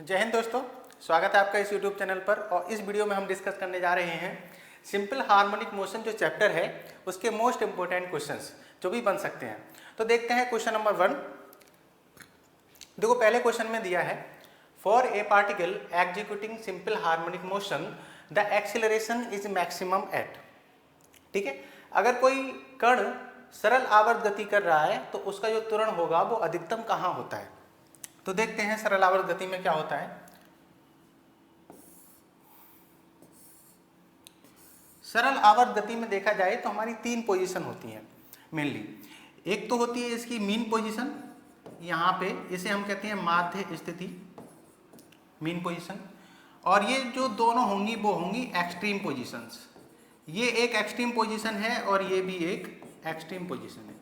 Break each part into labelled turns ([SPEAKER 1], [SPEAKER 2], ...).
[SPEAKER 1] जय हिंद दोस्तों, स्वागत है आपका इस YouTube चैनल पर। और इस वीडियो में हम डिस्कस करने जा रहे हैं सिंपल हार्मोनिक मोशन जो चैप्टर है उसके मोस्ट इंपोर्टेंट क्वेश्चंस जो भी बन सकते हैं। तो देखते हैं क्वेश्चन नंबर 1। देखो पहले क्वेश्चन में दिया है for a particle executing simple harmonic motion the acceleration is maximum at. ठीक है, अगर कोई कण सरल आवर्त गति कर रहा है तो उसका जो त्वरण होगा वो अधिकतम कहाँ होता है। तो देखते हैं सरल आवर्त गति में क्या होता है। सरल आवर्त गति में देखा जाए तो हमारी 3 पोजीशन होती हैं मेनली। एक तो होती है इसकी मीन पोजीशन, यहाँ पे इसे हम कहते हैं माध्य स्थिति, मीन पोजीशन। और ये जो दोनों होंगी वो होंगी एक्सट्रीम पोजीशंस। ये एक एक्सट्रीम पोजीशन है और ये भी एक एक्सट्रीम पोजीशन है।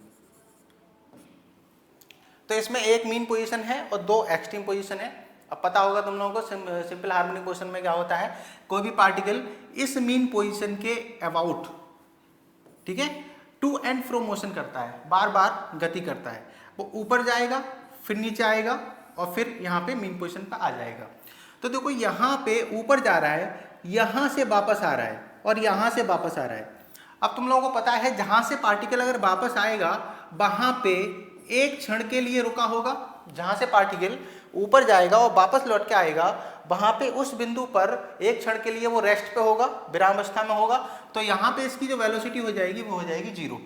[SPEAKER 1] तो इसमें एक मीन पोजीशन है और 2 एक्सट्रीम पोजीशन है। अब पता होगा तुम लोगों को सिंपल हार्मोनिक मोशन में क्या होता है, कोई भी पार्टिकल इस मीन पोजीशन के अबाउट, ठीक है, टू एंड फ्रो मोशन करता है, बार बार गति करता है। वो ऊपर जाएगा, फिर नीचे आएगा और फिर यहाँ पे मीन पोजीशन पर आ जाएगा। तो देखो यहाँ पे ऊपर जा रहा है, यहाँ से वापस आ रहा है और यहाँ से वापस आ रहा है। अब तुम लोगों को पता है जहाँ से पार्टिकल अगर वापस आएगा वहाँ पे एक क्षण के लिए रुका होगा। जहां से पार्टिकल ऊपर जाएगा और वापस लौट के आएगा वहां पे उस बिंदु पर एक क्षण के लिए वो रेस्ट पे होगा, विरामावस्था में होगा। तो यहाँ पे इसकी जो वेलोसिटी हो जाएगी वो हो जाएगी 0।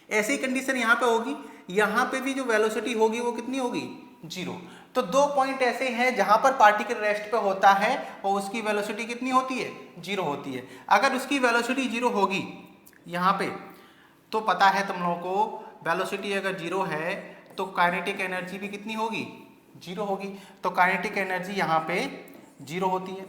[SPEAKER 1] ऐसी कंडीशन यहाँ पे होगी, यहाँ पे भी जो वेलोसिटी होगी वो कितनी होगी, 0। तो 2 पॉइंट ऐसे हैं जहां पर पार्टिकल रेस्ट पे होता है और उसकी वेलोसिटी कितनी होती है, 0 होती है। अगर उसकी वेलोसिटी 0 होगी यहाँ पे तो पता है तुम लोगों को वेलोसिटी अगर 0 है तो काइनेटिक एनर्जी भी कितनी होगी, 0 होगी। तो काइनेटिक एनर्जी यहाँ पे 0 होती है।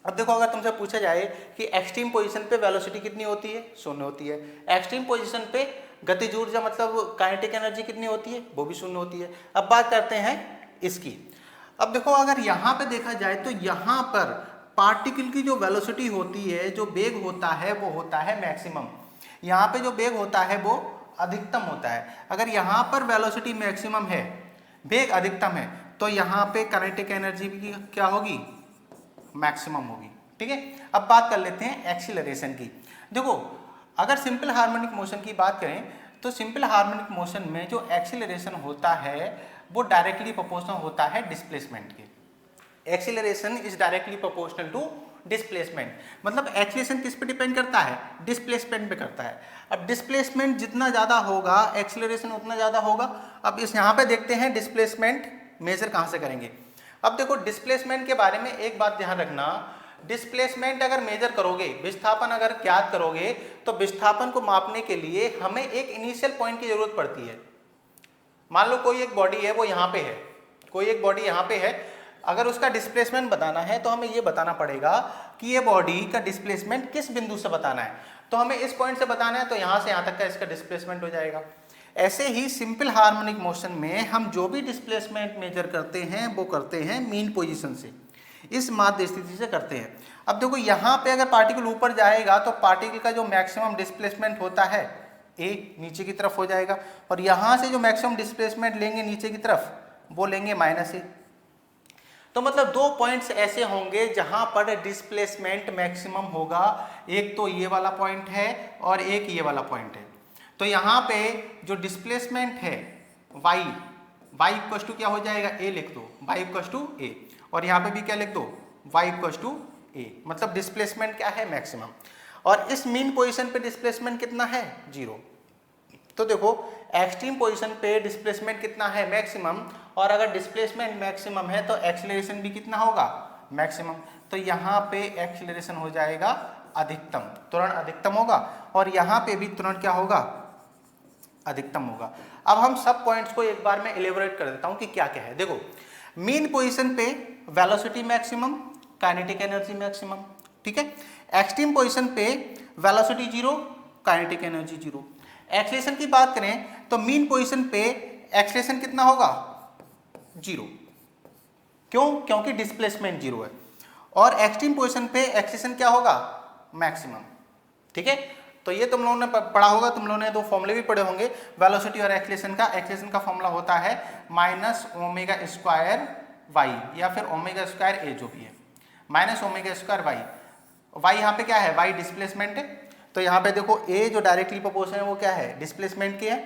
[SPEAKER 1] अब देखो अगर तुमसे पूछा जाए कि एक्सट्रीम पोजीशन पे वेलोसिटी कितनी होती है, 0 होती है। एक्सट्रीम पोजीशन पे गतिज ऊर्जा मतलब काइनेटिक एनर्जी कितनी होती है, वो भी 0 होती है। अब बात करते हैं इसकी। अब देखो अगर यहाँ पे देखा जाए तो यहाँ पर पार्टिकल की जो वेलोसिटी होती है, जो वेग होता है वो होता है मैक्सिमम। यहाँ पे जो वेग होता है वो अधिकतम होता है। अगर यहाँ पर वेलोसिटी मैक्सिमम है, वेग अधिकतम है, तो यहाँ पे काइनेटिक एनर्जी भी क्या होगी, मैक्सिमम होगी। ठीक है, अब बात कर लेते हैं एक्सीलरेशन की। देखो अगर सिंपल हार्मोनिक मोशन की बात करें तो सिंपल हार्मोनिक मोशन में जो एक्सीलरेशन होता है वो डायरेक्टली प्रोपोर्शनल होता है डिस्प्लेसमेंट के। Acceleration is directly proportional to displacement. मतलब एक्सीलरेशन किस पे डिपेंड करता है, डिस्प्लेसमेंट पे करता है। अब डिस्प्लेसमेंट जितना ज़्यादा होगा एक्सीलरेशन उतना ज़्यादा होगा। अब इस यहाँ पे देखते हैं डिस्प्लेसमेंट मेजर कहाँ से करेंगे। अब देखो डिस्प्लेसमेंट के बारे में एक बात ध्यान रखना, डिस्प्लेसमेंट अगर मेजर करोगे, विस्थापन अगर ज्ञात करोगे तो विस्थापन को मापने के लिए हमें एक इनिशियल पॉइंट की जरूरत पड़ती है। मान लो कोई एक बॉडी है वो यहाँ पे है, कोई एक बॉडी यहाँ पे है, अगर उसका डिस्प्लेसमेंट बताना है तो हमें ये बताना पड़ेगा कि ये बॉडी का डिस्प्लेसमेंट किस बिंदु से बताना है। तो हमें इस पॉइंट से बताना है तो यहाँ से यहाँ तक का इसका डिस्प्लेसमेंट हो जाएगा। ऐसे ही सिंपल हार्मोनिक मोशन में हम जो भी डिस्प्लेसमेंट मेजर करते हैं वो करते हैं मीन पोजीशन से, इस माध्य स्थिति से करते हैं। अब देखो यहाँ पे अगर पार्टिकल ऊपर जाएगा तो पार्टिकल का जो मैक्सिमम डिस्प्लेसमेंट होता है ए नीचे की तरफ हो जाएगा, और यहाँ से जो मैक्सिमम डिस्प्लेसमेंट लेंगे नीचे की तरफ वो लेंगे -a। तो मतलब 2 पॉइंट्स ऐसे होंगे जहां पर डिस्प्लेसमेंट मैक्सिमम होगा। एक तो ये वाला पॉइंट है और एक ये वाला पॉइंट है। तो यहाँ पे जो डिस्प्लेसमेंट है y इक्वल टू क्या हो जाएगा, a लिख दो, y इक्वल टू a, और यहाँ पे भी क्या लिख दो, y इक्वल टू a। मतलब डिस्प्लेसमेंट क्या है, मैक्सिमम। और इस मीन पोजीशन पे डिस्प्लेसमेंट कितना है, 0। तो देखो एक्सट्रीम पोजीशन पे डिस्प्लेसमेंट कितना है, मैक्सिमम। और अगर डिस्प्लेसमेंट मैक्सिमम है तो एक्सीलरेशन भी कितना होगा, मैक्सिमम। तो यहाँ पे एक्सीलरेशन हो जाएगा अधिकतम, त्वरण अधिकतम होगा, और यहाँ पे भी त्वरण क्या होगा, अधिकतम होगा। अब हम सब पॉइंट्स को एक बार में इलेबोरेट कर देता हूँ कि क्या क्या है। देखो मीन पोजीशन पे velocity maximum, kinetic energy maximum, ठीक है। एक्सट्रीम पोजीशन पे वेलोसिटी 0, काइनेटिक एनर्जी 0। एक्सीलरेशन की बात करें तो मीन पोजीशन पे एक्सीलरेशन कितना होगा, 0। क्यों, क्योंकि डिस्प्लेसमेंट 0 है। और एक्सट्रीम पोजीशन पे एक्सीलरेशन क्या होगा, मैक्सिमम। ठीक है, तो ये तुम लोगों ने पढ़ा होगा, तुम लोगों ने 2 फॉर्मूले भी पढ़े होंगे वेलोसिटी और एक्सीलरेशन का। एक्सीलरेशन का फॉर्मूला होता है -ω² वाई या फिर ओमेगा स्क्वायर ए जो भी है minus omega square y. Y यहाँ पे क्या है, वाई डिस्प्लेसमेंट है, तो यहाँ पे देखो ए जो डायरेक्टली प्रोपोर्शनल है वो क्या है, डिस्प्लेसमेंट की है।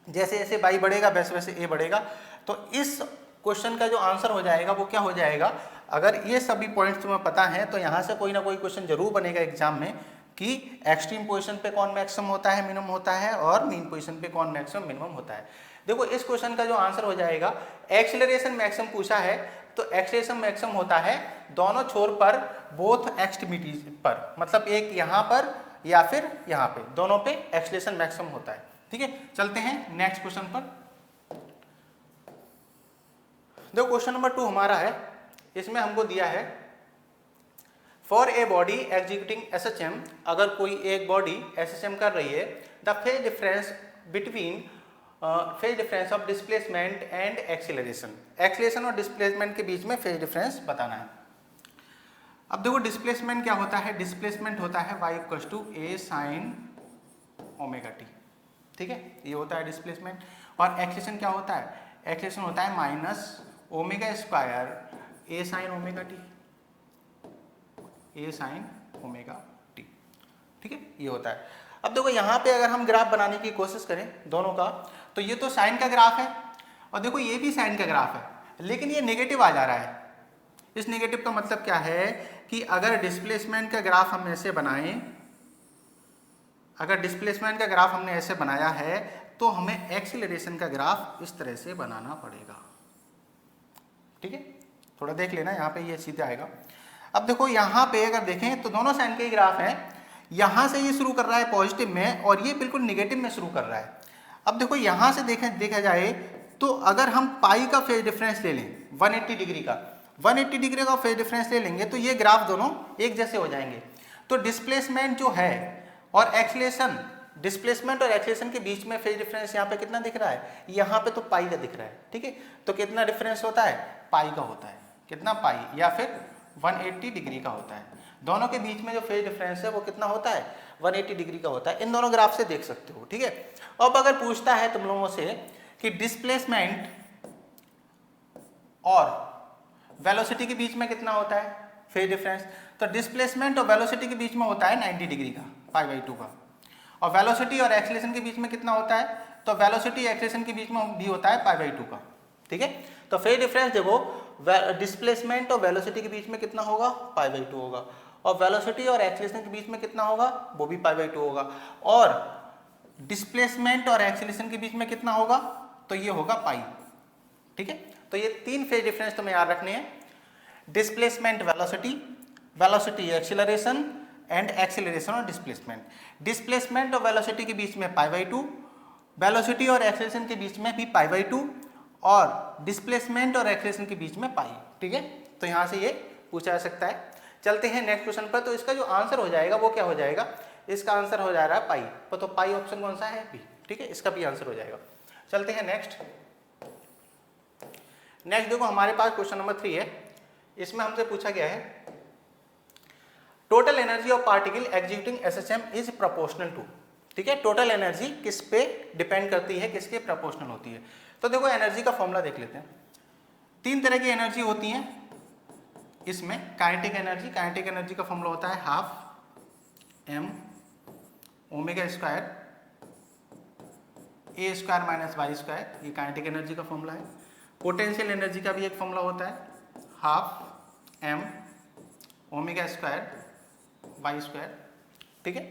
[SPEAKER 1] जैसे जैसे वाई बढ़ेगा वैसे वैसे ए बढ़ेगा। तो इस क्वेश्चन का जो आंसर हो जाएगा वो क्या हो जाएगा, अगर ये सभी पॉइंट्स तुम्हें पता है तो यहाँ से कोई ना कोई क्वेश्चन जरूर बनेगा एग्जाम में कि एक्सट्रीम पोजीशन पे कौन मैक्सिमम होता है, मिनिमम होता है, और मीन पोजीशन पे कौन मैक्सिमम मिनिमम होता है। देखो इस क्वेश्चन का जो आंसर हो जाएगा, एक्सीलरेशन मैक्सिमम पूछा है तो एक्सीलरेशन मैक्सिमम होता है दोनों छोर पर, बोथ एक्सट्रीमिटीज पर, मतलब एक यहाँ पर या फिर यहाँ पे, दोनों पे एक्सीलरेशन मैक्सिमम होता है। ठीक है, चलते हैं नेक्स्ट क्वेश्चन पर। देखो क्वेश्चन नंबर 2 हमारा है, इसमें हमको दिया है for a body executing SHM, अगर कोई एक बॉडी SHM कर रही है, the phase difference between phase difference of displacement and acceleration, acceleration और डिस्प्लेसमेंट के बीच में फेज डिफरेंस बताना है। अब देखो डिस्प्लेसमेंट क्या होता है, डिस्प्लेसमेंट होता है y equals to a sin omega t। ठीक है, ये होता है डिस्प्लेसमेंट। और एक्सीलरेशन क्या होता है, एक्सीलरेशन होता है minus omega square a sin omega t, a sin omega t। ठीक है, ये होता है। अब देखो यहाँ पे अगर हम ग्राफ बनाने की कोशिश करें दोनों का, तो ये तो साइन का ग्राफ है और देखो ये भी साइन का ग्राफ है, लेकिन ये नेगेटिव आ जा रहा है। इस नेगेटिव का मतलब क्या है कि अगर डिस्प्लेसमेंट का ग्राफ हम ऐसे बनाएं, अगर डिस्प्लेसमेंट का ग्राफ हमने ऐसे बनाया है तो हमें एक्सीलरेशन का ग्राफ इस तरह से बनाना पड़ेगा। ठीक है, थोड़ा देख लेना, यहाँ पे ये सीधे आएगा। अब देखो यहाँ पे अगर देखें तो दोनों साइन के ही ग्राफ हैं, यहाँ से ये शुरू कर रहा है पॉजिटिव में और ये बिल्कुल निगेटिव में शुरू कर रहा है। अब देखो यहाँ से देखा जाए तो अगर हम पाई का फेज डिफरेंस ले लें 180 डिग्री का, 180 डिग्री का फेज डिफरेंस ले लेंगे तो ये ग्राफ दोनों एक जैसे हो जाएंगे। तो डिस्प्लेसमेंट जो है और एक्सीलरेशन, डिस्प्लेसमेंट और एक्सीलरेशन के बीच में फेज डिफरेंस यहाँ पे कितना दिख रहा है, यहाँ पे तो पाई का दिख रहा है। ठीक है, तो कितना डिफरेंस होता है, पाई का होता है, कितना पाई, या फिर 180 डिग्री का होता है। दोनों के बीच में जो फेज डिफरेंस है वो कितना होता है, 180 डिग्री का होता है। इन दोनों ग्राफ से देख सकते हो। ठीक है, अब अगर पूछता है तुम लोगों से कि डिस्प्लेसमेंट और वेलोसिटी के बीच में कितना होता है फेज डिफरेंस, तो डिस्प्लेसमेंट और वेलोसिटी के बीच में होता है 90 डिग्री का, π/2 का। और वेलोसिटी और एक्सीलरेशन के बीच में कितना होता है, तो वेलोसिटी एक्सीलरेशन के बीच में भी होता है π/2 का। ठीक है, तो फेज डिफरेंस देखो डिस्प्लेसमेंट और वेलोसिटी के बीच में कितना होगा, π/2 होगा, और वेलोसिटी और एक्सीलरेशन के बीच में कितना होगा, वो भी π/2 होगा, और डिस्प्लेसमेंट और एक्सीलरेशन के बीच में कितना होगा, तो ये होगा पाई। ठीक है, तो ये तीन फेज डिफरेंस तुम्हें याद रखने हैं, displacement velocity, velocity acceleration and acceleration और डिस्प्लेसमेंट। डिस्प्लेसमेंट और वेलोसिटी के बीच में π/2, वेलोसिटी और एक्सीलरेशन के बीच में भी π/2, और डिस्प्लेसमेंट और एक्सीलरेशन के बीच में पाई। ठीक है, तो यहाँ से ये पूछा जा सकता है। चलते हैं नेक्स्ट क्वेश्चन पर। तो इसका जो आंसर हो जाएगा वो क्या हो जाएगा, इसका आंसर हो जा रहा है पाई, तो पाई ऑप्शन कौन सा है, बी। ठीक है, इसका भी आंसर हो जाएगा। चलते हैं नेक्स्ट देखो हमारे पास क्वेश्चन नंबर 3 है। इसमें हमसे पूछा गया है total energy of particle executing SHM is proportional to. ठीक है, टोटल एनर्जी किस पे डिपेंड करती है, किसके प्रोपोर्शनल होती है। तो देखो एनर्जी का फॉर्मूला देख लेते हैं। तीन तरह की एनर्जी होती हैं इसमें। काइनेटिक एनर्जी, काइनेटिक एनर्जी का फॉर्मूला होता है half m omega square a square minus y square, ये काइनेटिक एनर्जी का फॉर्मूला है। पोटेंशियल एनर्जी का भी एक फॉर्मूला होता है half m omega square y square. ठीक है,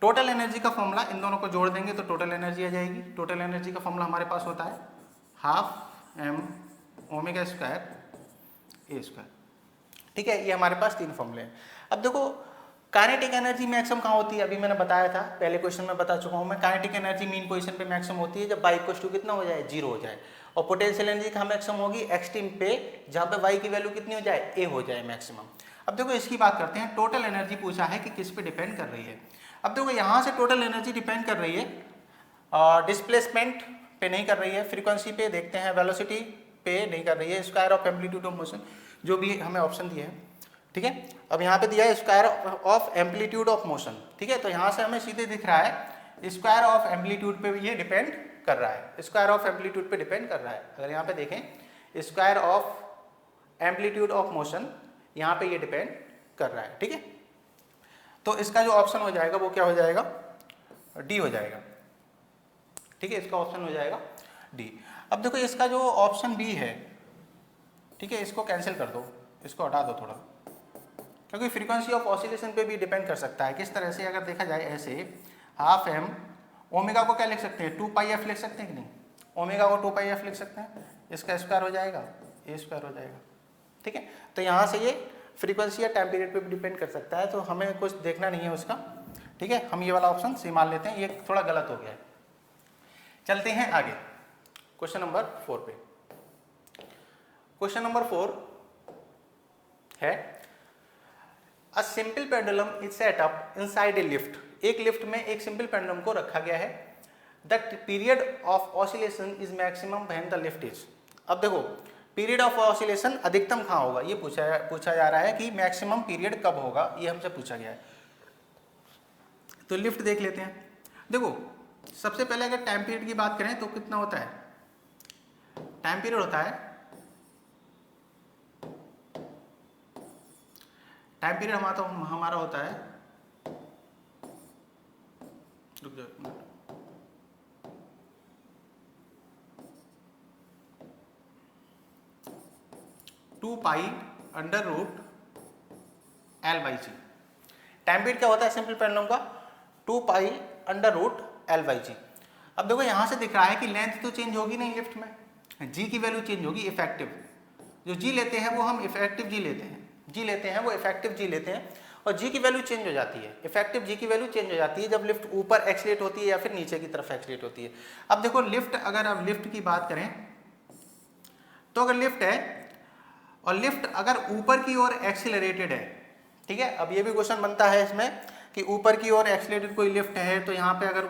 [SPEAKER 1] टोटल एनर्जी का फॉर्मूला, इन दोनों को जोड़ देंगे तो टोटल एनर्जी आ जाएगी। टोटल एनर्जी का फॉर्मूला हमारे पास होता है half m omega square a square. ठीक है, ये हमारे पास तीन फॉर्मूले हैं। अब देखो काइनेटिक एनर्जी मैक्सिमम कहाँ होती है, अभी मैंने बताया था, पहले क्वेश्चन में बता चुका हूँ मैं। काइनेटिक एनर्जी मीन पोजीशन पे मैक्सिमम होती है जब y इक्वल टू कितना हो जाए, 0 हो जाए। और पोटेंशियल एनर्जी कहाँ मैक्सिमम होगी, एक्सट्रीम पे, जहाँ पे y की वैल्यू कितनी हो जाए, a हो जाए मैक्सिमम। अब देखो इसकी बात करते हैं। टोटल एनर्जी पूछा है कि किस पे डिपेंड कर रही है। अब देखो यहाँ से टोटल एनर्जी डिपेंड कर रही है डिस्प्लेसमेंट पे नहीं कर रही है, फ्रीक्वेंसी पे देखते हैं, वेलोसिटी पे नहीं कर रही है, square of amplitude of motion जो भी हमें ऑप्शन दिए हैं। ठीक है, अब यहाँ पे दिया है square of amplitude of motion. ठीक है, तो यहाँ से हमें सीधे दिख रहा है स्क्वायर ऑफ एम्पलीट्यूड पे ये डिपेंड कर रहा है, स्क्वायर ऑफ एम्पलीट्यूड पे डिपेंड कर रहा है। अगर यहाँ पे देखें square of amplitude of motion यहाँ पे ये डिपेंड कर रहा है, ठीक है। तो इसका जो ऑप्शन हो जाएगा वो क्या हो जाएगा, डी हो जाएगा, ठीक है, इसका ऑप्शन हो जाएगा डी। अब देखो इसका जो ऑप्शन बी है, ठीक है, इसको कैंसिल कर दो, इसको हटा दो थोड़ा, क्योंकि फ्रीक्वेंसी ऑफ ऑसिलेशन पे भी डिपेंड कर सकता है। किस तरह से, अगर देखा जाए ऐसे, हाफ एम, ओमेगा को क्या लिख सकते हैं, 2πf लिख सकते हैं कि नहीं, ओमेगा को 2πf लिख सकते हैं, इसका स्क्वायर हो जाएगा, ए स्क्वायर हो जाएगा, ठीक है। तो यहाँ से ये फ्रीक्वेंसी या टाइम पीरियड पे भी डिपेंड कर सकता है, तो हमें कुछ देखना नहीं है उसका, ठीक है। हम ये वाला ऑप्शन सी मान लेते हैं, ये थोड़ा गलत हो गया है। चलते हैं आगे क्वेश्चन नंबर 4 पे। क्वेश्चन नंबर 4 है, a simple pendulum is set up inside a lift. एक लिफ्ट में एक सिंपल पेंडुलम को रखा गया है। The period of oscillation is maximum when the lift is. अब देखो पीरियड ऑफ ऑसिलेशन अधिकतम कहाँ होगा, ये पूछा जा रहा है कि मैक्सिमम पीरियड कब होगा, ये हमसे पूछा गया है। तो लिफ्ट देख लेते हैं। देखो सबसे पहले अगर टाइम पीरियड की बात करें तो कितना होता है, टाइम पीरियड होता है, टाइम पीरियड हमारा होता है, रुक जाओ, 2π√L/g। टाइम पीरियड क्या होता है सिंपल पेंडुलम का, 2π√L/g। अब देखो यहां से दिख रहा है कि लेंथ तो चेंज होगी नहीं लिफ्ट में, जी की वैल्यू चेंज होगी, इफेक्टिव जो जी लेते हैं वो हम इफेक्टिव जी लेते हैं, जी लेते हैं वो इफेक्टिव जी लेते हैं, और जी की वैल्यू चेंज हो जाती है, इफेक्टिव जी की वैल्यू चेंज हो जाती है जब लिफ्ट ऊपर एक्सीलरेट होती है या फिर नीचे की तरफ एक्सीलरेट होती है। अब देखो लिफ्ट, अगर आप लिफ्ट की बात करें तो अगर लिफ्ट है और लिफ्ट अगर ऊपर की ओर एक्सीलरेटेड है, ठीक है। अब ये भी क्वेश्चन बनता है इसमें कि ऊपर की ओर एक्सीलरेटेड कोई लिफ्ट है, तो यहाँ पे अगर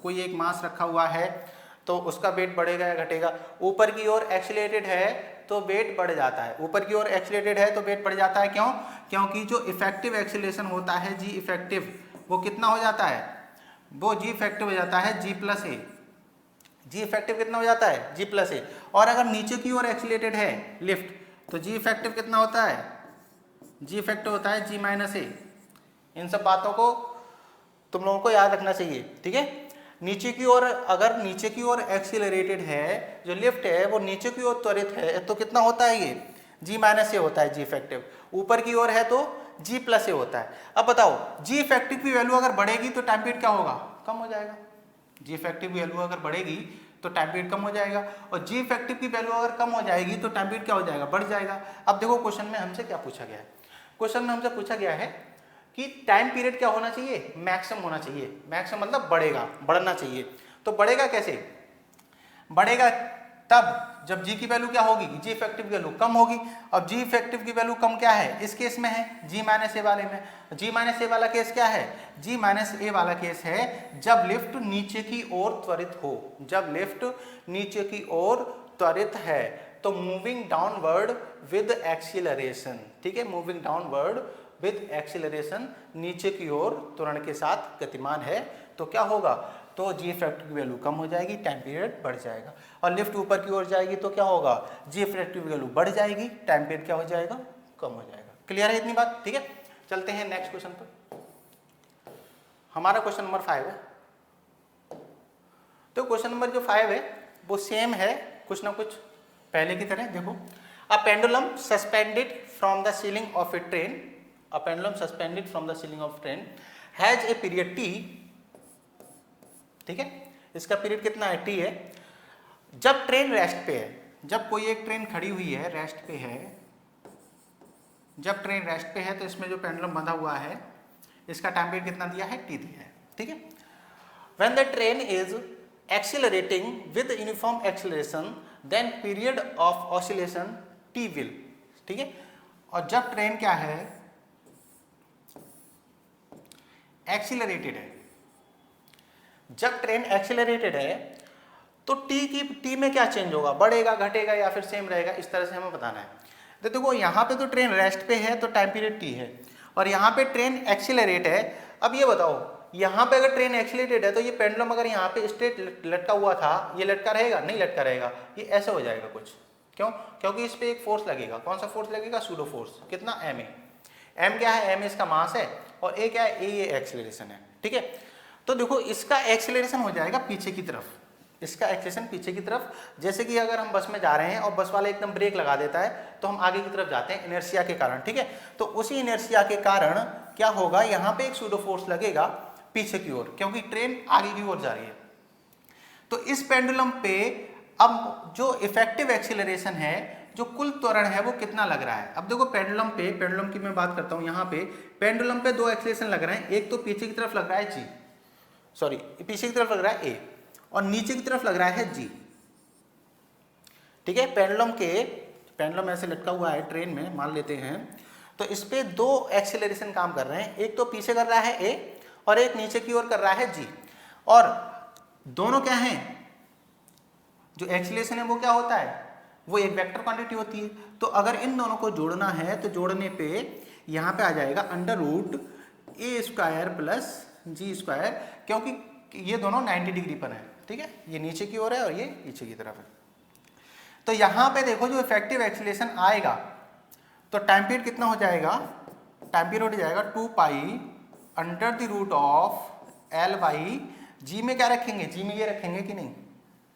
[SPEAKER 1] कोई एक मास रखा हुआ है तो उसका वेट बढ़ेगा या घटेगा। ऊपर की ओर एक्सीलरेटेड है तो वेट बढ़ जाता है, ऊपर की ओर एक्सीलरेटेड है तो वेट बढ़ जाता है, क्यों, क्योंकि जो इफेक्टिव एक्सीलरेशन होता है जी इफेक्टिव, वो कितना हो जाता है, वो जी इफेक्टिव हो जाता है G+A। जी इफेक्टिव कितना हो जाता है, G+A। और अगर नीचे की ओर एक्सीलरेटेड है लिफ्ट तो जी इफेक्टिव कितना होता है, जी इफेक्टिव होता है G-A। इन सब बातों को तुम लोगों को याद रखना चाहिए, ठीक है। नीचे की ओर, अगर नीचे की ओर एक्सीलरेटेड है, जो लिफ्ट है वो नीचे की ओर त्वरित है, तो कितना होता है ये, G-A होता है जी इफेक्टिव। ऊपर की ओर है तो G+A होता है। अब बताओ जी इफेक्टिव की वैल्यू अगर बढ़ेगी तो टाइम पीरियड क्या होगा, कम हो जाएगा। जी इफेक्टिव की वैल्यू अगर बढ़ेगी तो टाइम पीरियड कम हो जाएगा, और जी इफेक्टिव की वैल्यू अगर कम हो जाएगी तो टाइम पीरियड क्या हो जाएगा, बढ़ जाएगा। अब देखो क्वेश्चन में हमसे क्या पूछा गया है, क्वेश्चन में हमसे पूछा गया है कि टाइम पीरियड क्या होना चाहिए, मैक्सिमम होना चाहिए। मैक्सिमम मतलब बढ़ेगा, बढ़ना चाहिए। तो बढ़ेगा कैसे, बढ़ेगा तब जब जी की वैल्यू क्या होगी, जी इफेक्टिव की वैल्यू कम होगी। अब जी इफेक्टिव की वैल्यू कम क्या है, इस केस में है G-A वाले में। G-A वाला केस क्या है, G-A वाला केस है जब लिफ्ट नीचे की ओर त्वरित हो, जब लिफ्ट नीचे की ओर त्वरित है, तो मूविंग डाउनवर्ड विद एक्सीलरेशन, ठीक है, मूविंग डाउनवर्ड विद एक्सीलरेशन, नीचे की ओर त्वरण के साथ गतिमान है, तो क्या होगा, तो जी इफेक्टिव की वैल्यू कम हो जाएगी, टाइम पीरियड बढ़ जाएगा। और लिफ्ट ऊपर की ओर जाएगी तो क्या होगा, जी इफेक्टिव की वैल्यू बढ़ जाएगी, टाइम पीरियड क्या हो जाएगा, कम हो जाएगा। क्लियर है इतनी बात, ठीक है। चलते हैं नेक्स्ट क्वेश्चन पर। हमारा क्वेश्चन नंबर 5 है। तो क्वेश्चन नंबर जो 5 है वो सेम है कुछ ना कुछ पहले की तरह। देखो, a pendulum suspended from the ceiling of A train, a pendulum suspended from the ceiling of train has a period T, ठीक है, इसका पीरियड कितना है, टी है। जब ट्रेन रेस्ट पे है, जब कोई एक ट्रेन खड़ी हुई है, रेस्ट पे है, जब ट्रेन रेस्ट पे है तो इसमें जो पेंडुलम बंधा हुआ है इसका टाइम पीरियड कितना दिया है, टी दिया है, ठीक है। When the train is accelerating with uniform acceleration then period of oscillation T will, ठीक है। और जब ट्रेन क्या है, एक्सीलरेटेड है, जब ट्रेन एक्सीलरेटेड है तो टी में क्या चेंज होगा, बढ़ेगा, घटेगा या फिर सेम रहेगा, इस तरह से हमें बताना है। तो देखो यहाँ पे तो ट्रेन रेस्ट पे है तो टाइम पीरियड टी है, और यहाँ पे ट्रेन एक्सीलरेट है। अब ये बताओ, यहाँ पे अगर ट्रेन एक्सीलरेटेड है तो ये पेंडुलम अगर यहाँ पे स्ट्रेट लटका हुआ था, ये लटका रहेगा, नहीं लटका रहेगा, ये ऐसे हो जाएगा कुछ, क्यों? क्योंकि इस पे एक फोर्स लगेगा। कौन सा फोर्स लगेगा? Pseudo force. कितना? M A. एम क्या है? एम इसका मास है और ए क्या है? ए ये एक्सेलरेशन है। ठीक है, तो देखो इसका एक्सेलरेशन हो जाएगा पीछे की तरफ, इसका एक्सेलरेशन पीछे की तरफ। जैसे कि अगर हम बस में जा रहे हैं और बस वाला एकदम ब्रेक लगा देता है तो हम आगे की तरफ जाते हैं इनर्शिया के कारण। ठीक है, तो उसी इनर्शिया के कारण क्या होगा, यहाँ पे एक सूडो फोर्स लगेगा पीछे की ओर, क्योंकि ट्रेन आगे की ओर जा रही है। तो इस पेंडुलम पे अब जो इफेक्टिव एक्सीलरेशन है, जो कुल त्वरण है, वो कितना लग रहा है? अब देखो पेंडुलम पे, पेंडुलम की मैं बात करता हूं, यहाँ पे पेंडुलम पे दो एक्सीलरेशन लग रहे हैं। एक तो पीछे की तरफ लग रहा है जी, सॉरी पीछे की तरफ लग रहा है ए, और नीचे की तरफ लग रहा है जी। ठीक है, पेंडुलम ऐसे लटका हुआ है ट्रेन में, मान लेते हैं, तो इस पे दो एक्सीलरेशन काम कर रहे हैं। एक तो पीछे कर रहा है ए और एक नीचे की ओर कर रहा है जी। और दोनों क्या हैं, जो एक्सीलरेशन है वो क्या होता है, वो एक वेक्टर क्वांटिटी होती है। तो अगर इन दोनों को जोड़ना है तो जोड़ने पे यहाँ पे आ जाएगा अंडर रूट ए स्क्वायर प्लस जी स्क्वायर, क्योंकि ये दोनों 90 डिग्री पर है। ठीक है, ये नीचे की ओर है और ये पीछे की तरफ है। तो यहाँ पे देखो जो इफेक्टिव एक्सीलरेशन आएगा, तो टाइम पीरियड कितना हो जाएगा, टाइम पीरियड हो जाएगा 2 pi under the root of L by G में क्या रखेंगे, जी में ये रखेंगे कि नहीं,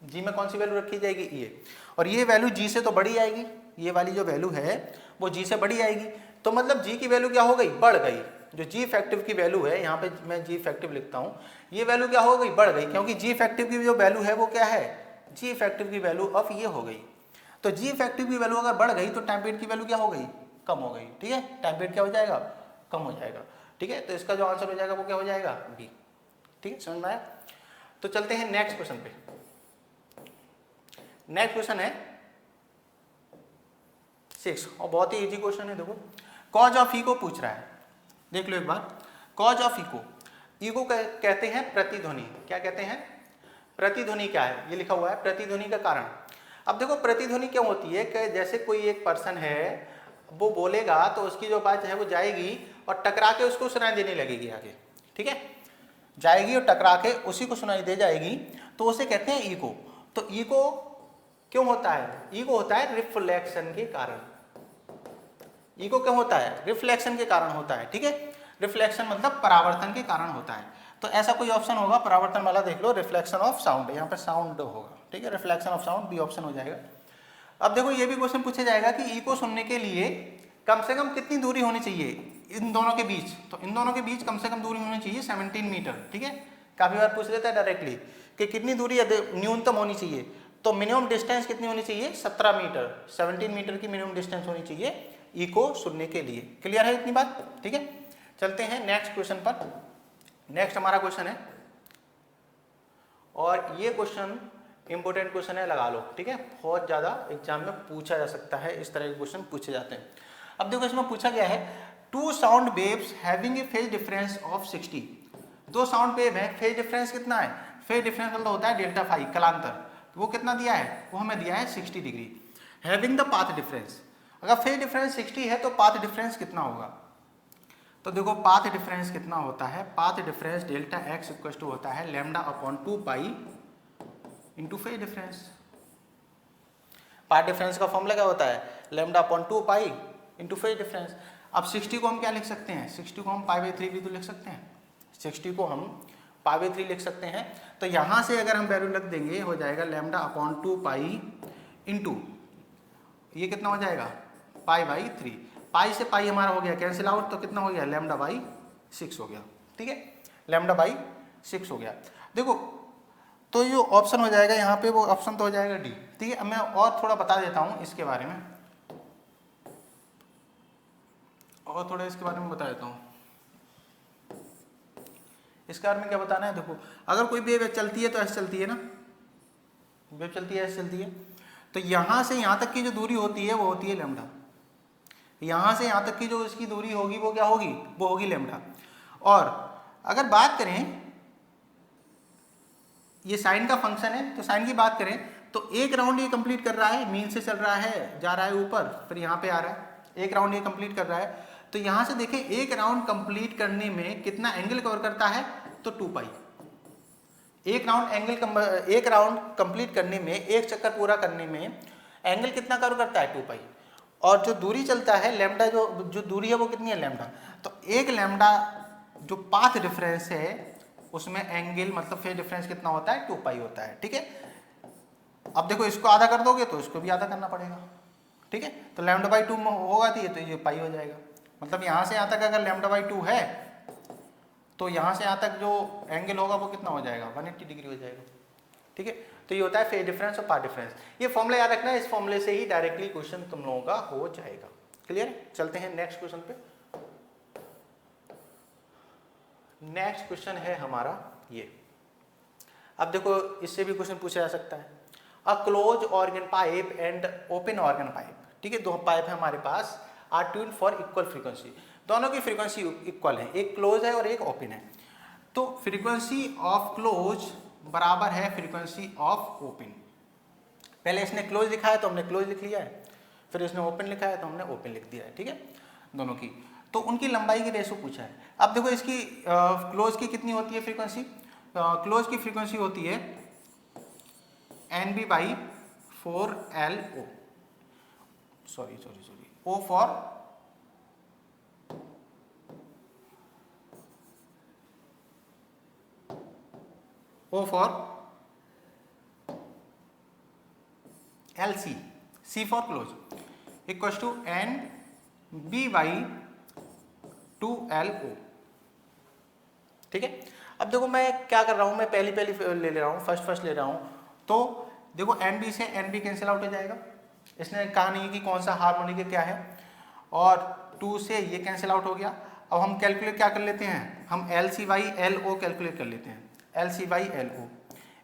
[SPEAKER 1] जी में कौन सी वैल्यू रखी जाएगी, ये, और ये वैल्यू जी से तो बड़ी आएगी, ये वाली जो वैल्यू है वो जी से बड़ी आएगी। तो मतलब जी की वैल्यू क्या हो गई, बढ़ गई। जो जी इफेक्टिव की वैल्यू है, यहाँ पे मैं जी इफेक्टिव लिखता हूँ, ये वैल्यू क्या हो गई, बढ़ गई, क्योंकि जी इफेक्टिव की जो वैल्यू है वो क्या है, जी इफेक्टिव की वैल्यू अब ये हो गई। तो जी इफेक्टिव की वैल्यू अगर बढ़ गई तो टाइम पीरियड की वैल्यू क्या हो गई, कम हो गई। ठीक है, टाइम पीरियड क्या हो जाएगा, कम हो जाएगा। ठीक है, तो इसका जो आंसर हो जाएगा वो क्या हो जाएगा, बी। ठीक है, समझ में आया? तो चलते हैं नेक्स्ट क्वेश्चन पे। नेक्स्ट क्वेश्चन है 6 और बहुत ही इजी क्वेश्चन है। देखो कॉज ऑफ ई को पूछ रहा है, देख लो एक बार। कॉज ऑफ ई को कहते हैं प्रतिध्वनि। क्या कहते हैं, प्रतिध्वनि। क्या है, ये लिखा हुआ है प्रतिध्वनि का कारण। अब देखो प्रतिध्वनि क्यों होती है कि जैसे कोई एक पर्सन है, वो बोलेगा तो उसकी जो बात है वो जाएगी और टकरा के उसको सुनाई देने लगेगी आगे। ठीक है, जाएगी और टकरा के उसी को सुनाई दे जाएगी, तो उसे कहते हैं ईको। तो ईको क्यों होता है, ईको होता है रिफ्लेक्शन के कारण। ईको क्यों होता है, रिफ्लेक्शन के कारण होता है। ठीक है, रिफ्लेक्शन मतलब परावर्तन के कारण होता है। तो ऐसा कोई ऑप्शन होगा परावर्तन वाला, देख लो, रिफ्लेक्शन ऑफ साउंड, यहाँ पे साउंड होगा। ठीक है, reflection of sound B option हो जाएगा। अब देखो ये भी क्वेश्चन पूछा जाएगा कि ईको सुनने के लिए कम से कम कितनी दूरी होनी चाहिए इन दोनों के बीच। तो इन दोनों के बीच कम से कम दूरी होनी चाहिए 17 मीटर। ठीक है, काफी बार पूछ लेता है डायरेक्टली कि कितनी दूरी न्यूनतम होनी चाहिए। तो मिनिमम डिस्टेंस कितनी होनी चाहिए, 17 मीटर, 17 मीटर की मिनिमम डिस्टेंस होनी चाहिए ईको सुनने के लिए। क्लियर है इतनी बात? ठीक है, चलते हैं नेक्स्ट क्वेश्चन पर। नेक्स्ट हमारा क्वेश्चन है, और ये क्वेश्चन इंपॉर्टेंट क्वेश्चन है, लगा लो। ठीक है, बहुत ज्यादा एग्जाम में पूछा जा सकता है, इस तरह के क्वेश्चन पूछे जाते हैं। अब देखो इसमें पूछा गया है, two sound waves having a phase difference of 60। दो साउंड वेव है, फेज डिफरेंस कितना है, फेज डिफरेंस मतलब होता है डेल्टा फाई, कलांतर। तो वो कितना दिया है, वो हमें दिया है 60 degree. Having the path difference, अगर फेज डिफरेंस 60 है तो पाथ डिफरेंस कितना होगा। तो देखो पाथ डिफरेंस कितना होता है, path difference delta x equal to होता है lambda upon 2 pi into phase difference. Path difference का फॉर्मूला क्या होता है, lambda upon 2 pi into phase difference. अब 60 को हम क्या लिख सकते हैं, 60 को हम पाई/3 भी तो लिख सकते हैं, 60 को हम पाई/3 लिख सकते हैं। तो यहाँ से अगर हम वैल्यू रख देंगे, हो जाएगा लैम्डा अपॉन 2 पाई इंटू ये कितना हो जाएगा, पाई/3। पाई से पाई हमारा हो गया कैंसिल आउट, तो कितना हो गया, लैम्डा/6 हो गया। ठीक है, लैम्डा/6 हो गया। देखो तो ये ऑप्शन हो जाएगा यहाँ पे, वो ऑप्शन तो हो जाएगा डी। ठीक है, अब मैं और थोड़ा बता देता हूँ इसके बारे में, और थोड़ा इसके बारे में बता देता हूँ। इसके बारे में क्या बताना है, देखो अगर कोई वेव चलती है तो ऐसे चलती है ना, वेव चलती है ऐसे चलती है, तो यहाँ से यहाँ तक की जो दूरी होती है वो होती है लैम्डा। यहाँ से यहाँ तक की जो इसकी दूरी होगी वो क्या होगी, वो होगी लैम्डा। और अगर बात करें, ये साइन का फंक्शन है, तो साइन की बात करें तो एक राउंड ये कंप्लीट कर रहा है, मीन से चल रहा है, जा रहा है ऊपर, फिर यहाँ पे आ रहा है, एक राउंड ये कंप्लीट कर रहा है। तो यहाँ से देखें एक राउंड कंप्लीट करने में कितना एंगल कवर करता है, तो 2 पाई। एक राउंड कंप्लीट करने में, एक चक्कर पूरा करने में एंगल कितना कर्व करता है 2 पाई, और जो दूरी चलता है लैम्डा, जो दूरी है वो कितनी है लैम्डा। तो एक लैम्डा जो पाथ डिफरेंस है उसमें एंगल मतलब फेज डिफरेंस कितना होता है 2 पाई होता है, ठीक है। अब देखो इसको आधा कर दोगे तो इसको भी आधा करना पड़ेगा, ठीक है। तो लैम्डा बाई 2 होगा तो ये पाई हो जाएगा। मतलब यहाँ से यहाँ तक अगर लैम्डा बाई 2 है तो यहाँ से यहाँ तक जो एंगल होगा वो कितना हो जाएगा 180 डिग्री हो जाएगा, ठीक है। तो ये होता है फेज डिफरेंस और पाथ डिफरेंस। ये फॉर्मूला याद रखना है, इस फॉर्मूले से ही डायरेक्टली क्वेश्चन तुम लोगों का हो जाएगा। क्लियर। चलते हैं नेक्स्ट क्वेश्चन पे। नेक्स्ट क्वेश्चन है हमारा ये। अब देखो इससे भी क्वेश्चन पूछा जा सकता है। A close organ pipe and open organ pipe, ठीक है, दो पाइप है हमारे पास, are tuned for equal frequency. दोनों की फ्रीक्वेंसी इक्वल है, एक क्लोज है और एक ओपन है। तो फ्रीक्वेंसी ऑफ क्लोज बराबर है फ्रीक्वेंसी ऑफ ओपन। पहले इसने क्लोज लिखा है तो हमने क्लोज लिख लिया है, फिर इसने ओपन लिखा है तो हमने ओपन लिख दिया है, ठीक है, दोनों की। तो उनकी लंबाई की रेशो पूछा है। अब देखो इसकी क्लोज की कितनी होती है फ्रीक्वेंसी, क्लोज की फ्रीक्वेंसी होती है NB/4LO, sorry O for LC, C for close, equal to NB/2LO, ठीक है। अब देखो मैं क्या कर रहा हूं, मैं पहली ले रहा हूं, फर्स्ट ले रहा हूं। तो देखो NB से NB कैंसिल आउट हो जाएगा, इसने कहा नहीं कि कौन सा हार्मोनिक है क्या है, और 2 से ये कैंसिल आउट हो गया। अब हम कैलकुलेट क्या कर लेते हैं, हम LC/LO कैलकुलेट कर लेते हैं।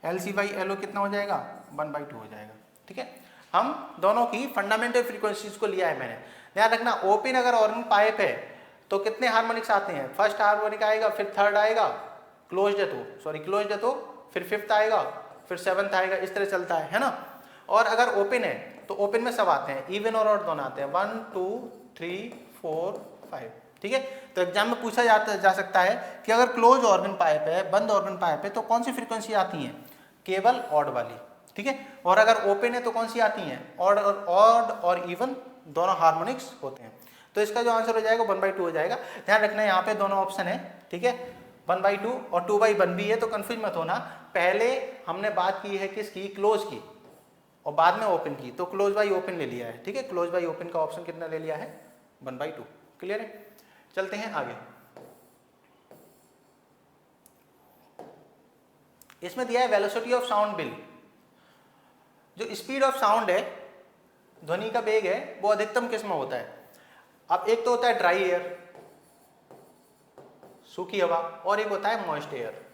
[SPEAKER 1] LC/LO कितना हो जाएगा 1/2 हो जाएगा, ठीक है। हम दोनों की फंडामेंटल फ्रीक्वेंसीज को लिया है मैंने। ध्यान रखना ओपन अगर ऑर्गन पाइप है तो कितने हार्मोनिक्स आते हैं, फर्स्ट हार्मोनिक आएगा, फिर थर्ड आएगा, क्लोज्ड है तो फिर फिफ्थ आएगा, फिर सेवंथ आएगा, इस तरह चलता है ना। और अगर ओपन है तो ओपन में सब आते हैं, इवन और ऑड दोनों आते हैं, 1 2 3 4 5, ठीक है। तो एग्जाम में पूछा जा सकता है कि अगर क्लोज ऑर्गन पाइप है, बंद ऑर्गन पाइप है, तो कौन सी फ्रीक्वेंसी आती है, केवल ऑड वाली, ठीक है। और अगर ओपन है तो कौन सी आती है, ऑड और इवन दोनों हार्मोनिक्स होते हैं। तो इसका जो आंसर हो जाएगा 1/2 हो जाएगा। ध्यान रखना यहाँ पे दोनों ऑप्शन है, ठीक है, 1/2 और 2/1 भी है, तो कंफ्यूज मत होना। पहले हमने बात की है किसकी, क्लोज की, और बाद में ओपन की, तो क्लोज बाई ओपन ले लिया है, ठीक है। क्लोज बाई ओपन का ऑप्शन कितना ले लिया है 1/2। क्लियर है। चलते हैं आगे। इसमें दिया है वेलोसिटी ऑफ साउंड बिल। जो स्पीड ऑफ साउंड है, ध्वनि का वेग है, वो अधिकतम किस में होता है। अब एक तो होता है ड्राई एयर, सूखी हवा, और एक होता है मॉइस्ट एयर,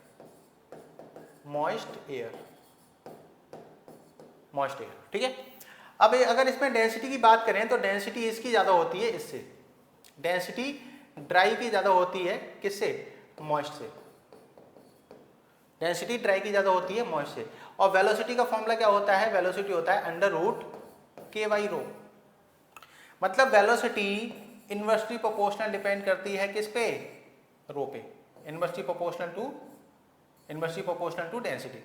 [SPEAKER 1] ठीक है। अब अगर इसमें डेंसिटी की बात करें तो डेंसिटी इसकी ज्यादा होती है इससे, डेंसिटी ड्राई की ज्यादा होती है किससे, मॉइस्ट से, डेंसिटी ड्राई की ज्यादा होती है मॉइस्ट से। और वेलोसिटी का फॉर्मूला क्या होता है, वेलोसिटी होता है √k/ρ। मतलब वेलोसिटी इनवर्सली प्रोपोर्शनल डिपेंड करती है किस पे, रो पे, inversely proportional to density.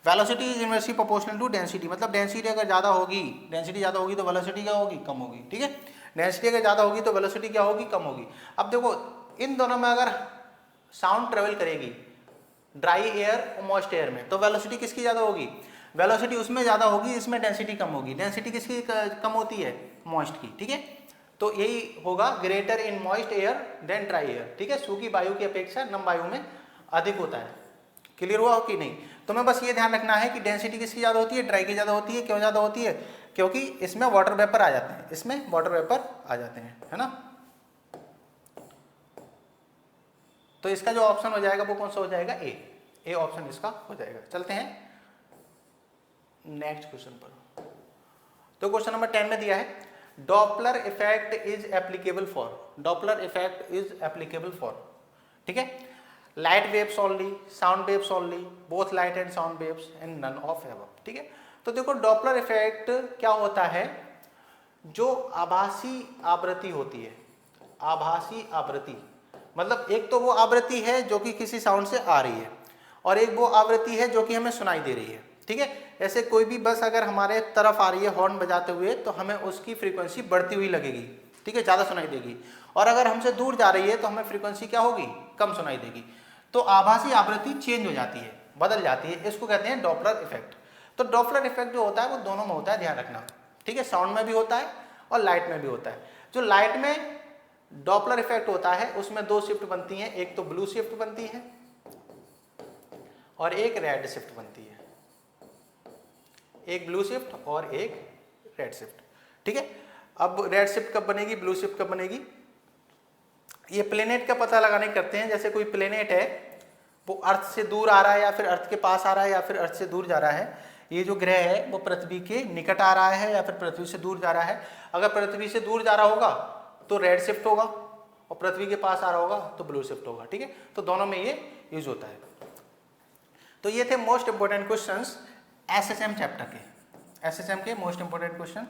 [SPEAKER 1] Velocity is inversely proportional to density, मतलब डेंसिटी अगर ज्यादा होगी, तो वेलोसिटी क्या होगी, कम होगी, ठीक है। डेंसिटी अगर ज्यादा होगी तो वेलोसिटी क्या होगी, कम होगी। अब देखो इन दोनों में अगर साउंड ट्रेवल करेगी ड्राई एयर और मॉइस्ट एयर में, तो वेलोसिटी किसकी ज्यादा होगी, वेलोसिटी उसमें ज्यादा होगी, इसमें डेंसिटी कम होगी। डेंसिटी किसकी कम होती है, मॉइस्ट की, ठीक है। तो यही होगा, greater in moist air than dry air, ठीक है। सूखी वायु की अपेक्षा नम वायु में अधिक होता है। क्लियर हुआ कि नहीं। तो मैं बस ये ध्यान रखना है कि डेंसिटी किसकी ज्यादा होती है, ड्राई की ज्यादा होती है। क्यों ज्यादा होती है, क्योंकि इसमें वाटर वेपर आ जाते हैं, है ना। तो इसका जो ऑप्शन हो जाएगा वो कौन सा हो जाएगा, ए ऑप्शन इसका हो जाएगा। चलते हैं नेक्स्ट क्वेश्चन पर। तो क्वेश्चन नंबर 10 में दिया है Doppler effect is applicable for, ठीक है, light waves only, sound waves only, both light and sound waves and none of above, ठीक है। तो देखो डॉपलर इफेक्ट क्या होता है, जो आभासी आवृत्ति होती है, आभासी आवृत्ति मतलब एक तो वो आवृत्ति है जो कि किसी साउंड से आ रही है, और एक वो आवृत्ति है जो कि हमें सुनाई दे रही है, ठीक है। ऐसे कोई भी बस अगर हमारे तरफ आ रही है हॉर्न बजाते हुए तो हमें उसकी फ्रीक्वेंसी बढ़ती हुई लगेगी, ठीक है, ज़्यादा सुनाई देगी। और अगर हमसे दूर जा रही है तो हमें फ्रीक्वेंसी क्या होगी, कम सुनाई देगी। तो आभासी आवृत्ति चेंज हो जाती है, बदल जाती है, इसको कहते हैं डॉपलर इफेक्ट। तो डॉपलर इफेक्ट जो होता है वो दोनों में होता है, ध्यान रखना, ठीक है, साउंड में भी होता है और लाइट में भी होता है। जो लाइट में डॉपलर इफेक्ट होता है उसमें दो शिफ्ट बनती हैं, एक तो ब्लू शिफ्ट बनती है और एक रेड शिफ्ट बनती है, एक ब्लू शिफ्ट और एक रेड शिफ्ट, ठीक है। अब रेड शिफ्ट कब बनेगी, ब्लू शिफ्ट कब बनेगी, ये प्लेनेट का पता लगाने करते हैं। जैसे कोई प्लेनेट है वो अर्थ से दूर आ रहा है या फिर अर्थ के पास आ रहा है या फिर अर्थ से दूर जा रहा है। ये जो ग्रह है वो पृथ्वी के निकट आ रहा है या फिर पृथ्वी से दूर जा रहा है। अगर पृथ्वी से दूर जा रहा होगा तो रेड शिफ्ट होगा और पृथ्वी के पास आ रहा होगा तो ब्लू शिफ्ट होगा, ठीक है। तो दोनों में ये यूज होता है। तो ये थे most important questions SSM chapter के, एसएसएम के मोस्ट इंपोर्टेंट क्वेश्चन।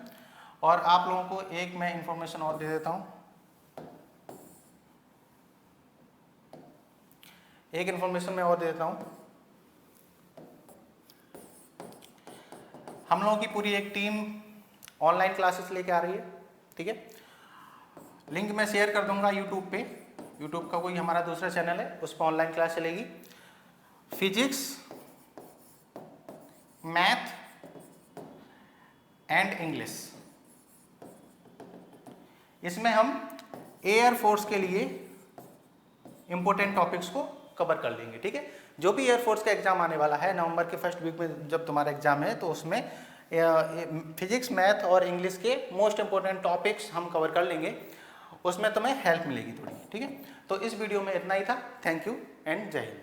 [SPEAKER 1] और आप लोगों को एक मैं इंफॉर्मेशन और दे देता हूं, एक इंफॉर्मेशन मैं और दे देता हूं। हम लोगों की पूरी एक टीम ऑनलाइन क्लासेस लेके आ रही है, ठीक है। लिंक मैं शेयर कर दूंगा यूट्यूब पे, यूट्यूब का कोई हमारा दूसरा चैनल है उस पर ऑनलाइन क्लास चलेगी। फिजिक्स, मैथ एंड इंग्लिश, इसमें हम एयर फोर्स के लिए इंपॉर्टेंट टॉपिक्स को कवर कर लेंगे, ठीक है। जो भी एयरफोर्स का एग्जाम आने वाला है नवंबर के फर्स्ट वीक में, जब तुम्हारा एग्जाम है तो उसमें फिजिक्स, मैथ और इंग्लिश के मोस्ट इंपॉर्टेंट टॉपिक्स हम कवर कर लेंगे, उसमें तुम्हें हेल्प मिलेगी थोड़ी, ठीक है। तो इस वीडियो में इतना ही था। थैंक यू एंड जय हिंद।